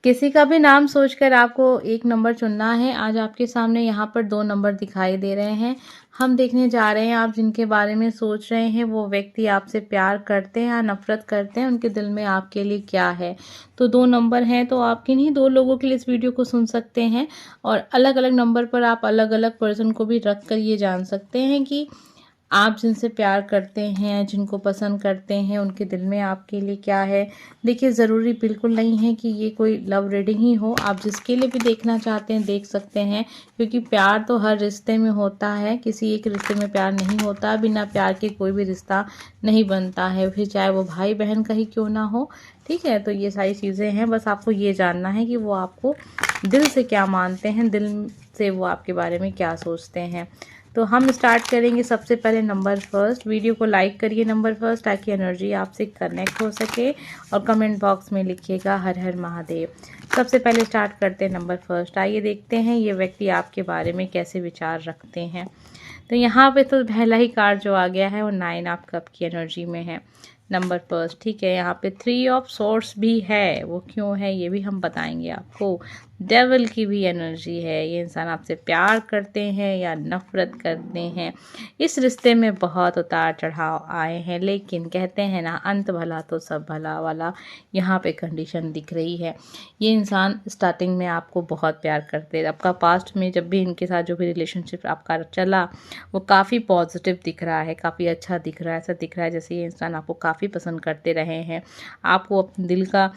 किसी का भी नाम सोचकर आपको एक नंबर चुनना है। आज आपके सामने यहाँ पर 2 नंबर दिखाई दे रहे हैं। हम देखने जा रहे हैं आप जिनके बारे में सोच रहे हैं वो व्यक्ति आपसे प्यार करते हैं या नफ़रत करते हैं, उनके दिल में आपके लिए क्या है। तो 2 नंबर हैं, तो आप किन्हीं 2 लोगों के लिए इस वीडियो को सुन सकते हैं और अलग-अलग नंबर पर आप अलग-अलग पर्सन को भी रख कर ये जान सकते हैं कि आप जिनसे प्यार करते हैं, जिनको पसंद करते हैं, उनके दिल में आपके लिए क्या है। देखिए, ज़रूरी बिल्कुल नहीं है कि ये कोई लव रीडिंग ही हो, आप जिसके लिए भी देखना चाहते हैं देख सकते हैं, क्योंकि प्यार तो हर रिश्ते में होता है। किसी एक रिश्ते में प्यार नहीं होता, बिना प्यार के कोई भी रिश्ता नहीं बनता है, फिर चाहे वो भाई बहन का ही क्यों ना हो। ठीक है, तो ये सारी चीज़ें हैं, बस आपको ये जानना है कि वो आपको दिल से क्या मानते हैं, दिल से वो आपके बारे में क्या सोचते हैं। तो हम स्टार्ट करेंगे सबसे पहले नंबर फर्स्ट। वीडियो को लाइक करिए नंबर फर्स्ट, ताकि एनर्जी आपसे कनेक्ट हो सके, और कमेंट बॉक्स में लिखिएगा हर हर महादेव। सबसे पहले स्टार्ट करते हैं नंबर फर्स्ट। आइए देखते हैं ये व्यक्ति आपके बारे में कैसे विचार रखते हैं। तो यहाँ पे तो पहला ही कार्ड जो आ गया है वो 9 ऑफ कप की एनर्जी में है नंबर फर्स्ट। ठीक है, यहाँ पे 3 ऑफ सोर्स भी है, वो क्यों है ये भी हम बताएंगे आपको। डेविल की भी एनर्जी है, ये इंसान आपसे प्यार करते हैं या नफ़रत करते हैं। इस रिश्ते में बहुत उतार चढ़ाव आए हैं, लेकिन कहते हैं ना, अंत भला तो सब भला वाला यहाँ पे कंडीशन दिख रही है। ये इंसान स्टार्टिंग में आपको बहुत प्यार करते हैं। आपका पास्ट में जब भी इनके साथ जो भी रिलेशनशिप आपका चला वो काफ़ी पॉजिटिव दिख रहा है, काफ़ी अच्छा दिख रहा है। ऐसा दिख रहा है जैसे ये इंसान आपको काफ़ी पसंद करते रहे हैं, आपको अपने दिल का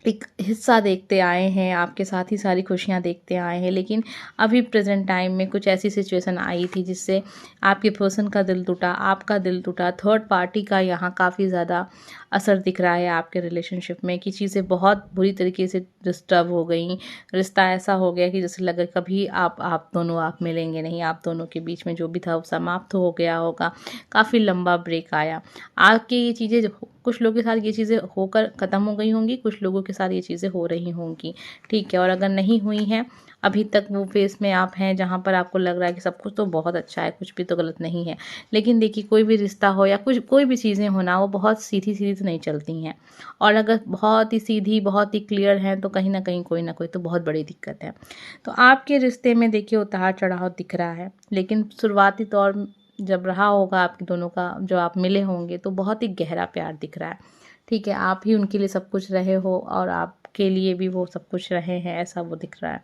एक हिस्सा देखते आए हैं, आपके साथ ही सारी खुशियाँ देखते आए हैं। लेकिन अभी प्रेजेंट टाइम में कुछ ऐसी सिचुएशन आई थी जिससे आपके पर्सन का दिल टूटा, आपका दिल टूटा। थर्ड पार्टी का यहाँ काफ़ी ज़्यादा असर दिख रहा है आपके रिलेशनशिप में, कि चीज़ें बहुत बुरी तरीके से डिस्टर्ब हो गई। रिश्ता ऐसा हो गया कि जैसे लगा कभी आप दोनों आप मिलेंगे नहीं, आप दोनों के बीच में जो भी था वो समाप्त हो गया होगा। काफ़ी लंबा ब्रेक आया। आपके ये चीज़ें कुछ लोगों के साथ ये चीज़ें होकर ख़त्म हो गई होंगी, कुछ लोगों के साथ ये चीज़ें हो रही होंगी। ठीक है, और अगर नहीं हुई हैं अभी तक, वो फेस में आप हैं जहाँ पर आपको लग रहा है कि सब कुछ तो बहुत अच्छा है, कुछ भी तो गलत नहीं है। लेकिन देखिए, कोई भी रिश्ता हो या कुछ कोई भी चीज़ें हो ना, वो बहुत सीधी-सीधी तो नहीं चलती हैं, और अगर बहुत ही सीधी, बहुत ही क्लियर हैं तो कहीं न कहीं कोई ना कोई तो बहुत बड़ी दिक्कत है। तो आपके रिश्ते में देखिए उतार-चढ़ाव दिख रहा है, लेकिन शुरुआती दौर जब रहा होगा आप दोनों का, जो आप मिले होंगे, तो बहुत ही गहरा प्यार दिख रहा है। ठीक है, आप ही उनके लिए सब कुछ रहे हो और आपके लिए भी वो सब कुछ रहे हैं, ऐसा वो दिख रहा है।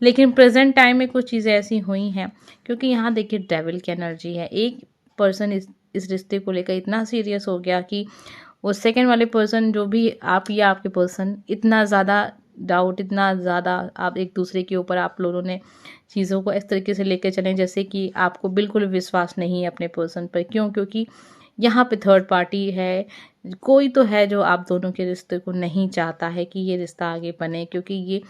लेकिन प्रेजेंट टाइम में कुछ चीज़ें ऐसी हुई हैं, क्योंकि यहाँ देखिए डेविल की एनर्जी है। एक पर्सन इस रिश्ते को लेकर इतना सीरियस हो गया कि वो सेकंड वाले पर्सन, जो भी आप या आपके पर्सन, इतना ज़्यादा डाउट, इतना ज़्यादा आप एक दूसरे के ऊपर आप लोगों ने चीज़ों को इस तरीके से लेके चलें जैसे कि आपको बिल्कुल विश्वास नहीं है अपने पर्सन पर। क्यों? क्योंकि यहाँ पे थर्ड पार्टी है, कोई तो है जो आप दोनों के रिश्ते को नहीं चाहता है कि ये रिश्ता आगे बने, क्योंकि ये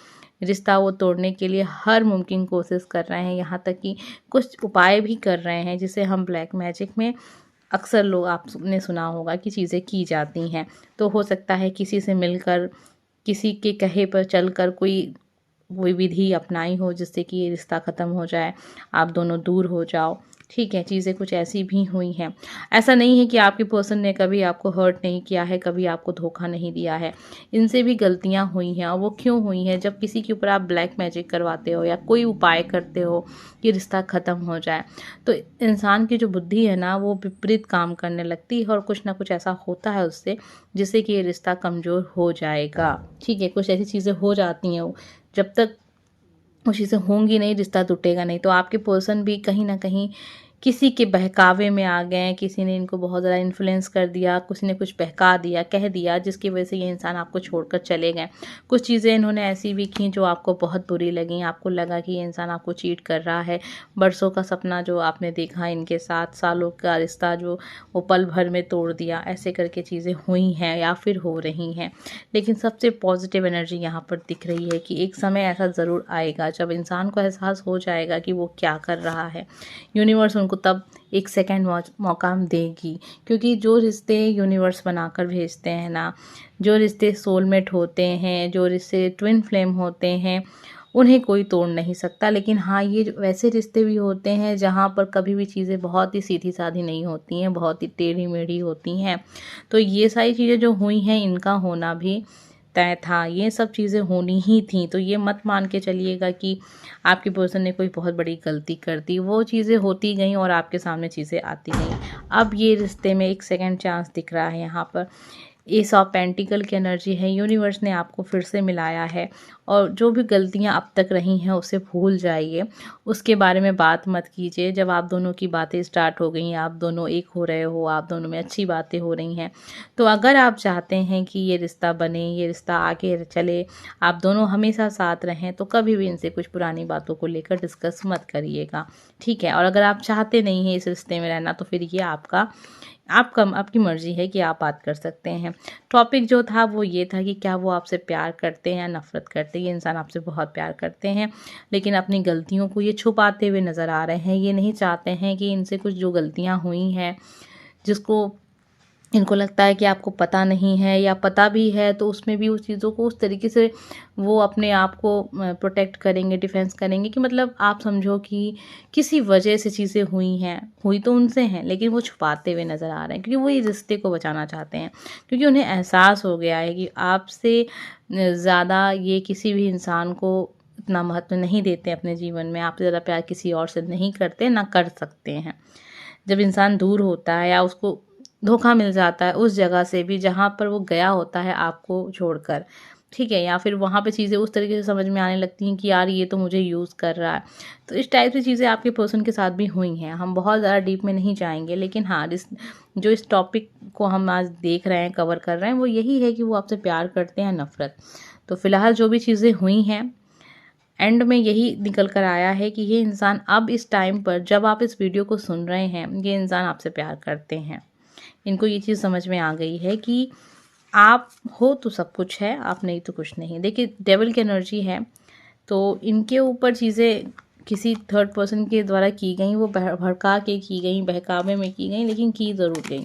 रिश्ता वो तोड़ने के लिए हर मुमकिन कोशिश कर रहे हैं, यहाँ तक कि कुछ उपाय भी कर रहे हैं, जिसे हम ब्लैक मैजिक में अक्सर लोग, आपने सुना होगा कि चीज़ें की जाती हैं। तो हो सकता है किसी से मिलकर, किसी के कहे पर चलकर कोई कोई विधि अपनाई हो जिससे कि ये रिश्ता ख़त्म हो जाए, आप दोनों दूर हो जाओ। ठीक है, चीज़ें कुछ ऐसी भी हुई हैं। ऐसा नहीं है कि आपके पर्सन ने कभी आपको हर्ट नहीं किया है, कभी आपको धोखा नहीं दिया है। इनसे भी गलतियाँ हुई हैं, और वो क्यों हुई हैं? जब किसी के ऊपर आप ब्लैक मैजिक करवाते हो या कोई उपाय करते हो कि रिश्ता ख़त्म हो जाए, तो इंसान की जो बुद्धि है ना, वो विपरीत काम करने लगती है, और कुछ ना कुछ ऐसा होता है उससे, जिससे कि ये रिश्ता कमज़ोर हो जाएगा। ठीक है, कुछ ऐसी चीज़ें हो जाती हैं, जब तक वो चीज़ें होंगी नहीं, रिश्ता टूटेगा नहीं। तो आपके पर्सन भी कहीं न कहीं किसी के बहकावे में आ गए हैं, किसी ने इनको बहुत ज़्यादा इन्फ्लुएंस कर दिया, किसी ने कुछ बहका दिया, कह दिया, जिसकी वजह से ये इंसान आपको छोड़कर चले गए। कुछ चीज़ें इन्होंने ऐसी भी की जो आपको बहुत बुरी लगीं, आपको लगा कि ये इंसान आपको चीट कर रहा है। बरसों का सपना जो आपने देखा इनके साथ, सालों का रिश्ता जो वो पल भर में तोड़ दिया, ऐसे करके चीज़ें हुई हैं या फिर हो रही हैं। लेकिन सबसे पॉजिटिव एनर्जी यहाँ पर दिख रही है कि एक समय ऐसा ज़रूर आएगा जब इंसान को एहसास हो जाएगा कि वो क्या कर रहा है। यूनिवर्स उनको तब एक सेकंड मौका देगी, क्योंकि जो रिश्ते यूनिवर्स बनाकर भेजते हैं ना, जो रिश्ते सोलमेट होते हैं, जो रिश्ते ट्विन फ्लेम होते हैं, उन्हें कोई तोड़ नहीं सकता। लेकिन हाँ, ये वैसे रिश्ते भी होते हैं जहाँ पर कभी भी चीज़ें बहुत ही सीधी साधी नहीं होती हैं, बहुत ही टेढ़ी मेढ़ी होती हैं। तो ये सारी चीज़ें जो हुई हैं, इनका होना भी तय था, ये सब चीज़ें होनी ही थी। तो ये मत मान के चलिएगा कि आपके पर्सन ने कोई बहुत बड़ी गलती कर दी। वो चीज़ें होती गईं और आपके सामने चीज़ें आती गईं। अब ये रिश्ते में एक सेकंड चांस दिख रहा है यहाँ पर। एस ऑफ पेंटिकल की एनर्जी है, यूनिवर्स ने आपको फिर से मिलाया है और जो भी गलतियां अब तक रही हैं उसे भूल जाइए, उसके बारे में बात मत कीजिए। जब आप दोनों की बातें स्टार्ट हो गई, आप दोनों एक हो रहे हो, आप दोनों में अच्छी बातें हो रही हैं, तो अगर आप चाहते हैं कि ये रिश्ता बने, ये रिश्ता आगे चले, आप दोनों हमेशा साथ रहें, तो कभी भी इनसे कुछ पुरानी बातों को लेकर डिस्कस मत करिएगा, ठीक है। और अगर आप चाहते नहीं हैं इस रिश्ते में रहना, तो फिर ये आपकी मर्ज़ी है कि आप बात कर सकते हैं। टॉपिक जो था वो ये था कि क्या वो आपसे प्यार करते हैं या नफ़रत करते हैं। ये इंसान आपसे बहुत प्यार करते हैं, लेकिन अपनी गलतियों को ये छुपाते हुए नज़र आ रहे हैं। ये नहीं चाहते हैं कि इनसे कुछ जो गलतियाँ हुई हैं, जिसको इनको लगता है कि आपको पता नहीं है, या पता भी है तो उसमें भी उस चीज़ों को उस तरीके से वो अपने आप को प्रोटेक्ट करेंगे, डिफेंस करेंगे कि मतलब आप समझो कि किसी वजह से चीज़ें हुई हैं, हुई तो उनसे हैं, लेकिन वो छुपाते हुए नज़र आ रहे हैं क्योंकि वो ये रिश्ते को बचाना चाहते हैं। क्योंकि उन्हें एहसास हो गया है कि आपसे ज़्यादा ये किसी भी इंसान को इतना महत्व नहीं देते अपने जीवन में, आपसे ज़्यादा प्यार किसी और से नहीं करते, ना कर सकते हैं। जब इंसान दूर होता है या उसको धोखा मिल जाता है उस जगह से भी जहाँ पर वो गया होता है आपको छोड़कर, ठीक है, या फिर वहाँ पे चीज़ें उस तरीके से समझ में आने लगती हैं कि यार ये तो मुझे यूज़ कर रहा है। तो इस टाइप से चीज़ें आपके पर्सन के साथ भी हुई हैं। हम बहुत ज़्यादा डीप में नहीं जाएंगे, लेकिन हाँ, जो इस टॉपिक को हम आज देख रहे हैं, कवर कर रहे हैं, वो यही है कि वो आपसे प्यार करते हैं, नफ़रत। तो फिलहाल जो भी चीज़ें हुई हैं, एंड में यही निकल कर आया है कि ये इंसान अब इस टाइम पर, जब आप इस वीडियो को सुन रहे हैं, ये इंसान आपसे प्यार करते हैं। इनको ये चीज़ समझ में आ गई है कि आप हो तो सब कुछ है, आप नहीं तो कुछ नहीं। देखिए, डेविल की एनर्जी है, तो इनके ऊपर चीज़ें किसी थर्ड पर्सन के द्वारा की गई, वो भड़का के की गई, बहकावे में की गई, लेकिन की ज़रूर गई,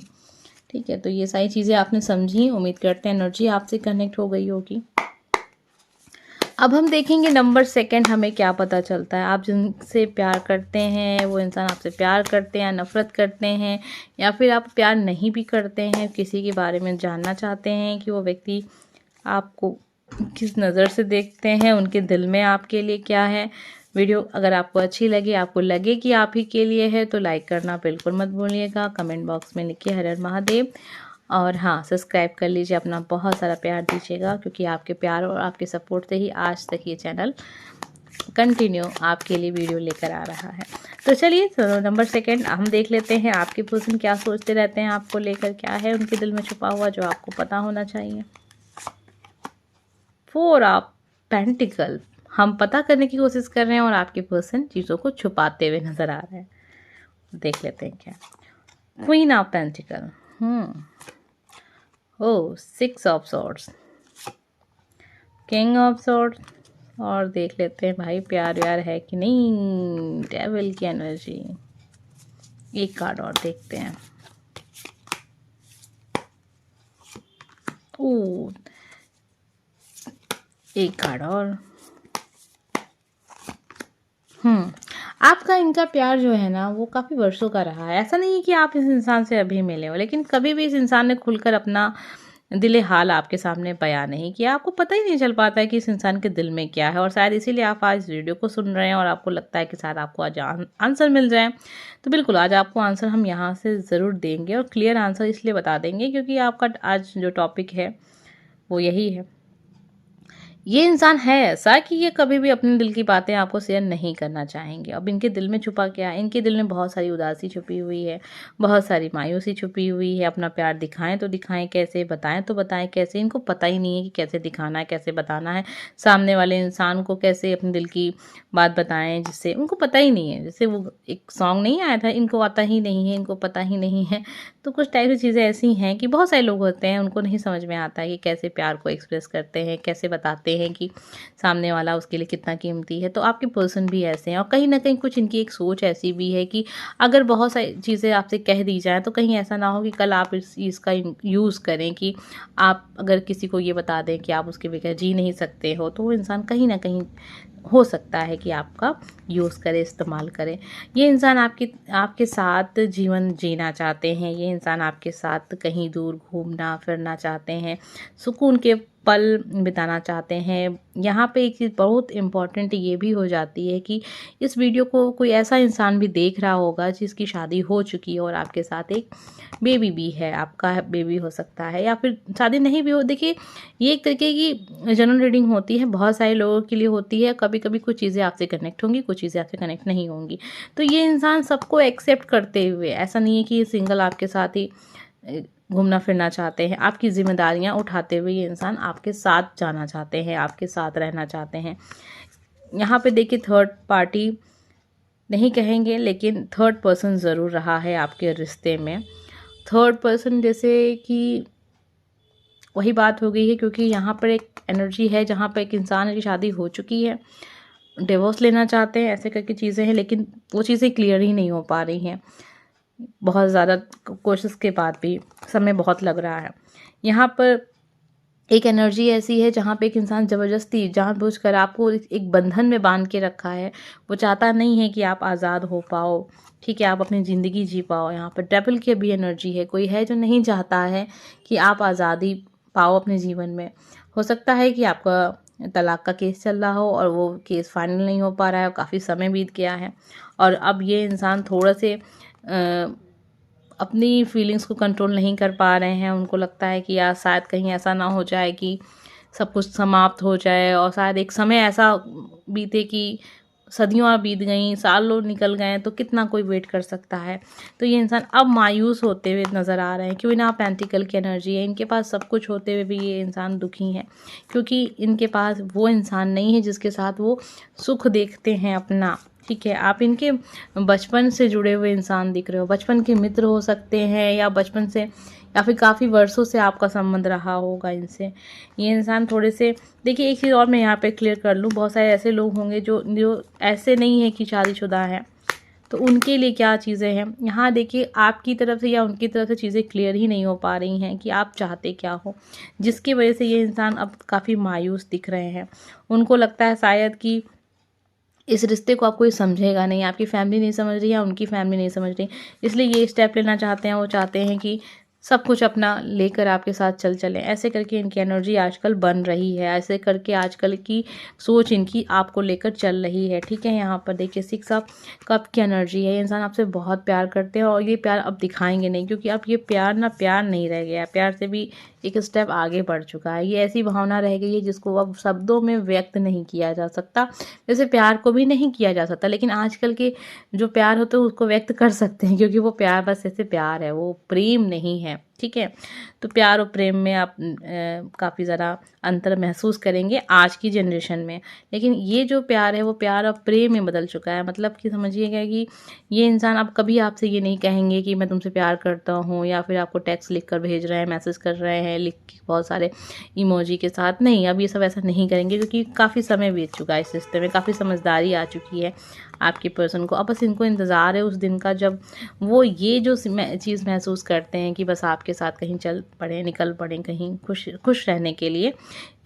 ठीक है। तो ये सारी चीज़ें आपने समझी, उम्मीद करते हैं एनर्जी आपसे कनेक्ट हो गई होगी। अब हम देखेंगे नंबर सेकंड, हमें क्या पता चलता है। आप जिनसे प्यार करते हैं वो इंसान आपसे प्यार करते हैं, नफ़रत करते हैं, या फिर आप प्यार नहीं भी करते हैं, किसी के बारे में जानना चाहते हैं कि वो व्यक्ति आपको किस नज़र से देखते हैं, उनके दिल में आपके लिए क्या है। वीडियो अगर आपको अच्छी लगे, आपको लगे कि आप ही के लिए है, तो लाइक करना बिल्कुल मत भूलिएगा। कमेंट बॉक्स में लिखिए हर हर महादेव, और हाँ, सब्सक्राइब कर लीजिए। अपना बहुत सारा प्यार दीजिएगा, क्योंकि आपके प्यार और आपके सपोर्ट से ही आज तक ये चैनल कंटिन्यू आपके लिए वीडियो लेकर आ रहा है। तो चलिए, नंबर सेकंड हम देख लेते हैं आपके पर्सन क्या सोचते रहते हैं आपको लेकर, क्या है उनके दिल में छुपा हुआ जो आपको पता होना चाहिए। 4 ऑफ पेंटिकल, हम पता करने की कोशिश कर रहे हैं और आपके पर्सन चीज़ों को छुपाते हुए नजर आ रहे हैं। देख लेते हैं क्या। Queen of pentacle, oh 6 of swords, king of swords, और देख लेते हैं भाई प्यार व्यार है कि नहीं। डेविल की एनर्जी, एक कार्ड और देखते हैं। ओह, एक कार्ड और। आपका इनका प्यार जो है ना, वो काफ़ी वर्षों का रहा है। ऐसा नहीं है कि आप इस इंसान से अभी मिले हो, लेकिन कभी भी इस इंसान ने खुलकर अपना दिले हाल आपके सामने बयां नहीं किया। आपको पता ही नहीं चल पाता है कि इस इंसान के दिल में क्या है, और शायद इसीलिए आप आज इस वीडियो को सुन रहे हैं और आपको लगता है कि शायद आपको आज आंसर मिल जाए। तो बिल्कुल आज आपको आंसर हम यहाँ से ज़रूर देंगे, और क्लियर आंसर इसलिए बता देंगे क्योंकि आपका आज जो टॉपिक है वो यही है। ये इंसान है ऐसा कि ये कभी भी अपने दिल की बातें आपको शेयर नहीं करना चाहेंगे। अब इनके दिल में छुपा क्या है? इनके दिल में बहुत सारी उदासी छुपी हुई है, बहुत सारी मायूसी छुपी हुई है। अपना प्यार दिखाएं तो दिखाएं कैसे, बताएं तो बताएं कैसे। इनको पता ही नहीं है कि कैसे दिखाना है, कैसे बताना है, सामने वाले इंसान को कैसे अपने दिल की बात बताएं, जिससे उनको पता ही नहीं है। जैसे वो एक सॉन्ग नहीं आया था, इनको आता ही नहीं है, इनको पता ही नहीं है। तो कुछ टाइप की चीज़ें ऐसी हैं कि बहुत सारे लोग होते हैं, उनको नहीं समझ में आता है कि कैसे प्यार को एक्सप्रेस करते हैं, कैसे बताते हैं कि सामने वाला उसके लिए कितना कीमती है। तो आपके पर्सन भी ऐसे हैं, और कहीं ना कहीं कुछ इनकी एक सोच ऐसी भी है कि अगर बहुत सारी चीज़ें आपसे कह दी जाए तो कहीं ऐसा ना हो कि कल आप इस चीज़ का यूज़ करें, कि आप अगर किसी को ये बता दें कि आप उसके बगैर जी नहीं सकते हो, तो वो इंसान कहीं ना कहीं हो सकता है कि आपका यूज़ करे, इस्तेमाल करे। ये इंसान आपके साथ जीवन जीना चाहते हैं। ये इंसान आपके साथ कहीं दूर घूमना फिरना चाहते हैं, सुकून के पल बिताना चाहते हैं। यहाँ पे एक चीज़ बहुत इम्पॉर्टेंट ये भी हो जाती है कि इस वीडियो को कोई ऐसा इंसान भी देख रहा होगा जिसकी शादी हो चुकी है और आपके साथ एक बेबी भी है, आपका बेबी हो सकता है या फिर शादी नहीं भी हो। देखिए, ये एक तरीके की जनरल रीडिंग होती है, बहुत सारे लोगों के लिए होती है। कभी कभी कुछ चीज़ें आपसे कनेक्ट होंगी, कुछ चीज़ें आपसे कनेक्ट नहीं होंगी। तो ये इंसान सबको एक्सेप्ट करते हुए, ऐसा नहीं है कि ये सिंगल आपके साथ ही घूमना फिरना चाहते हैं, आपकी जिम्मेदारियां उठाते हुए ये इंसान आपके साथ जाना चाहते हैं, आपके साथ रहना चाहते हैं। यहाँ पे देखिए, थर्ड पार्टी नहीं कहेंगे लेकिन थर्ड पर्सन ज़रूर रहा है आपके रिश्ते में। थर्ड पर्सन जैसे कि वही बात हो गई है, क्योंकि यहाँ पर एक एनर्जी है जहाँ पर एक इंसान की शादी हो चुकी है, डिवोर्स लेना चाहते हैं, ऐसे करके चीज़ें हैं, लेकिन वो चीज़ें क्लियर ही नहीं हो पा रही हैं। बहुत ज़्यादा कोशिश के बाद भी समय बहुत लग रहा है। यहाँ पर एक एनर्जी ऐसी है जहाँ पे एक इंसान ज़बरदस्ती जानबूझकर आपको एक बंधन में बांध के रखा है। वो चाहता नहीं है कि आप आज़ाद हो पाओ, ठीक है, आप अपनी ज़िंदगी जी पाओ। यहाँ पर डेविल की भी एनर्जी है, कोई है जो नहीं चाहता है कि आप आज़ादी पाओ अपने जीवन में। हो सकता है कि आपका तलाक का केस चल रहा हो और वो केस फाइनल नहीं हो पा रहा है, काफ़ी समय बीत गया है और अब ये इंसान थोड़ा से अपनी फीलिंग्स को कंट्रोल नहीं कर पा रहे हैं। उनको लगता है कि यार शायद कहीं ऐसा ना हो जाए कि सब कुछ समाप्त हो जाए और शायद एक समय ऐसा बीते कि सदियों बीत गई, सालों निकल गए, तो कितना कोई वेट कर सकता है। तो ये इंसान अब मायूस होते हुए नज़र आ रहे हैं, क्योंकि ना पेंटिकल की एनर्जी है, इनके पास सब कुछ होते हुए भी ये इंसान दुखी है, क्योंकि इनके पास वो इंसान नहीं है जिसके साथ वो सुख देखते हैं अपना। ठीक है, आप इनके बचपन से जुड़े हुए इंसान दिख रहे हो, बचपन के मित्र हो सकते हैं या बचपन से या फिर काफ़ी वर्षों से आपका संबंध रहा होगा इनसे। ये इंसान थोड़े से, देखिए एक चीज़ और मैं यहाँ पे क्लियर कर लूँ, बहुत सारे ऐसे लोग होंगे जो जो ऐसे नहीं है कि शादीशुदा हैं, तो उनके लिए क्या चीज़ें हैं। यहाँ देखिए, आपकी तरफ से या उनकी तरफ से चीज़ें क्लियर ही नहीं हो पा रही हैं कि आप चाहते क्या हो, जिसकी वजह से ये इंसान अब काफ़ी मायूस दिख रहे हैं। उनको लगता है शायद कि इस रिश्ते को आप कोई समझेगा नहीं, आपकी फैमिली नहीं समझ रही है, उनकी फैमिली नहीं समझ रही, इसलिए ये स्टेप लेना चाहते हैं। वो चाहते हैं कि सब कुछ अपना लेकर आपके साथ चल चलें। ऐसे करके इनकी एनर्जी आजकल बन रही है, ऐसे करके आजकल की सोच इनकी आपको लेकर चल रही है। ठीक है, यहाँ पर देखिए 6 ऑफ कप की एनर्जी है। ये इंसान आपसे बहुत प्यार करते हैं और ये प्यार अब दिखाएंगे नहीं, क्योंकि अब ये प्यार ना प्यार नहीं रह गया, प्यार से भी एक स्टेप आगे बढ़ चुका है। ये ऐसी भावना रह गई है जिसको अब शब्दों में व्यक्त नहीं किया जा सकता। वैसे प्यार को भी नहीं किया जा सकता, लेकिन आजकल के जो प्यार होते हैं उसको व्यक्त कर सकते हैं, क्योंकि वो प्यार बस ऐसे प्यार है, वो प्रेम नहीं है। ठीक है, तो प्यार और प्रेम में आप काफ़ी ज़्यादा अंतर महसूस करेंगे आज की जनरेशन में। लेकिन ये जो प्यार है वो प्यार अब प्रेम में बदल चुका है। मतलब कि समझिएगा कि ये इंसान अब कभी आपसे ये नहीं कहेंगे कि मैं तुमसे प्यार करता हूँ, या फिर आपको टेक्स्ट लिख कर भेज रहे हैं, मैसेज कर रहे हैं लिख के बहुत सारे इमोजी के साथ। नहीं, अब ये सब ऐसा नहीं करेंगे, क्योंकि काफ़ी समय बीत चुका है इस रिश्ते में, काफ़ी समझदारी आ चुकी है आपके पर्सन को। अब बस इनको इंतज़ार है उस दिन का जब वो ये जो चीज़ महसूस करते हैं कि बस आपके साथ कहीं चल पड़े, निकल पड़े कहीं खुश रहने के लिए,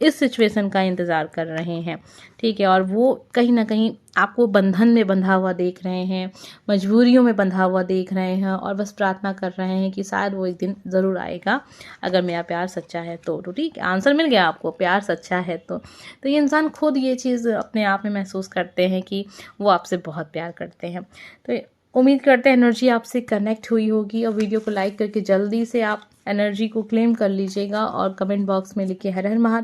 इस सिचुएशन का इंतज़ार कर रहे हैं। ठीक है, और वो कहीं ना कहीं आपको बंधन में बंधा हुआ देख रहे हैं, मजबूरियों में बंधा हुआ देख रहे हैं, और बस प्रार्थना कर रहे हैं कि शायद वो एक दिन ज़रूर आएगा, अगर मेरा प्यार सच्चा है तो ठीक है, आंसर मिल गया आपको, प्यार सच्चा है तो ये इंसान खुद ये चीज़ अपने आप में महसूस करते हैं कि वो आपसे बहुत प्यार करते हैं। तो उम्मीद करते हैं एनर्जी आपसे कनेक्ट हुई होगी, और वीडियो को लाइक करके जल्दी से आप एनर्जी को क्लेम कर लीजिएगा और कमेंट बॉक्स में लिखिए हर हर महादेव।